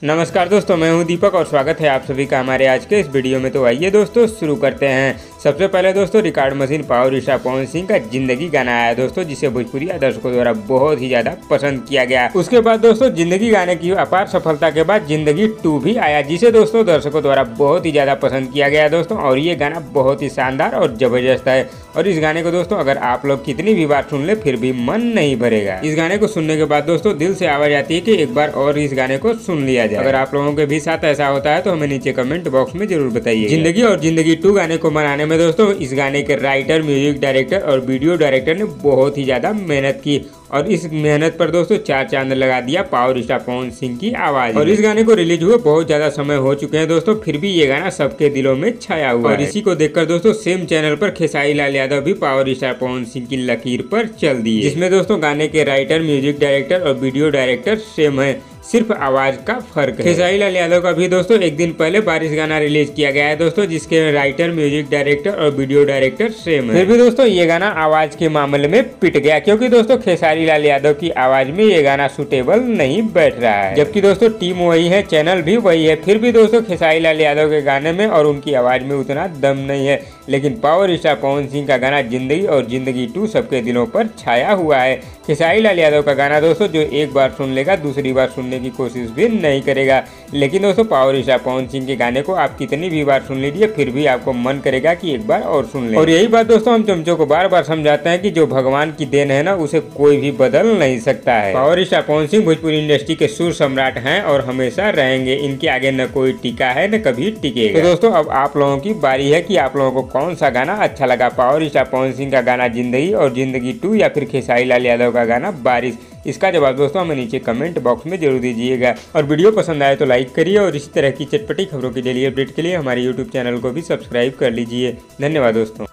नमस्कार दोस्तों, मैं हूं दीपक और स्वागत है आप सभी का हमारे आज के इस वीडियो में। तो आइए दोस्तों शुरू करते हैं। सबसे पहले दोस्तों record machine power star Pawan Singh का जिंदगी गाना आया दोस्तों, जिसे भोजपुरी दर्शकों द्वारा बहुत ही ज्यादा पसंद किया गया। उसके बाद दोस्तों जिंदगी गाने की अपार सफलता के बाद जिंदगी 2 भी आया, जिसे दोस्तों दर्शकों द्वारा बहुत ही ज्यादा पसंद किया गया दोस्तों। और ये गाना बहुत ही शानदार और जबरदस्त है और इस गाने को दोस्तों अगर आप लोग कितनी भी बार सुन ले फिर भी मन नहीं भरेगा। इस गाने को सुनने के बाद दोस्तों दिल से आवाज आती है कि एक बार और इस गाने को सुन लिया जाए। अगर आप लोगों के भी साथ ऐसा होता है तो हमें नीचे कमेंट बॉक्स में जरूर बताइए। जिंदगी और जिंदगी 2 गाने को बनाने में दोस्तों इस गाने के राइटर, म्यूजिक डायरेक्टर और वीडियो डायरेक्टर ने बहुत ही ज्यादा मेहनत की और इस मेहनत पर दोस्तों 4 चांद लगा दिया पावर स्टार पवन सिंह की आवाज। और इस गाने को रिलीज हुए बहुत ज्यादा समय हो चुके हैं दोस्तों, फिर भी ये गाना सबके दिलों में छाया हुआ है। और इसी को देखकर दोस्तों सेम चैनल पर खेसारी लाल यादव भी पावर स्टार पवन सिंह की लकीर पर चल दिए, जिसमें दोस्तों गाने के राइटर, म्यूजिक डायरेक्टर और वीडियो डायरेक्टर सेम है, सिर्फ आवाज का फर्क है। खेसारी लाल यादव का भी दोस्तों एक दिन पहले बारिश गाना रिलीज किया गया है दोस्तों, जिसके राइटर, म्यूजिक डायरेक्टर और वीडियो डायरेक्टर सेम है। फिर भी दोस्तों ये गाना आवाज के मामले में पिट गया, क्योंकि दोस्तों खेसारी लाल यादव की आवाज में ये गाना सुटेबल नहीं बैठ रहा है। जबकि दोस्तों टीम वही है, चैनल भी वही है, फिर भी दोस्तों खेसारी लाल यादव के गाने में और उनकी आवाज में उतना दम नहीं है। लेकिन पावर स्टार पवन सिंह का गाना जिंदगी और जिंदगी 2 सबके दिलों पर छाया हुआ है। खेसारी लाल यादव का गाना दोस्तों जो एक बार सुन लेगा दूसरी बार सुनने की कोशिश भी नहीं करेगा। लेकिन दोस्तों पावर स्टार पवन सिंह के गाने को आप कितनी भी बार सुन लीजिए फिर भी आपको मन करेगा कि एक बार और सुन ले। और यही बात दोस्तों हम चमचों को बार बार समझाते हैं कि जो भगवान की देन है ना, उसे कोई भी बदल नहीं सकता है। Power star Pawan Singh Bhojpuri industry के सुर सम्राट हैं और हमेशा रहेंगे। इनके आगे न कोई टिका है न कभी टिकेगा। तो दोस्तों अब आप लोगों की बारी है कि आप लोगों को कौन सा गाना अच्छा लगा, पावर स्टार पवन सिंह का गाना जिंदगी और जिंदगी 2 या फिर खेसारी लाल यादव का गाना बारिश। इसका जवाब दोस्तों हमें नीचे कमेंट बॉक्स में जरूर दीजिएगा। और वीडियो पसंद आए तो लाइक करिए और इसी तरह की चटपटी खबरों की डेली अपडेट के लिए हमारे यूट्यूब चैनल को भी सब्सक्राइब कर लीजिए। धन्यवाद दोस्तों।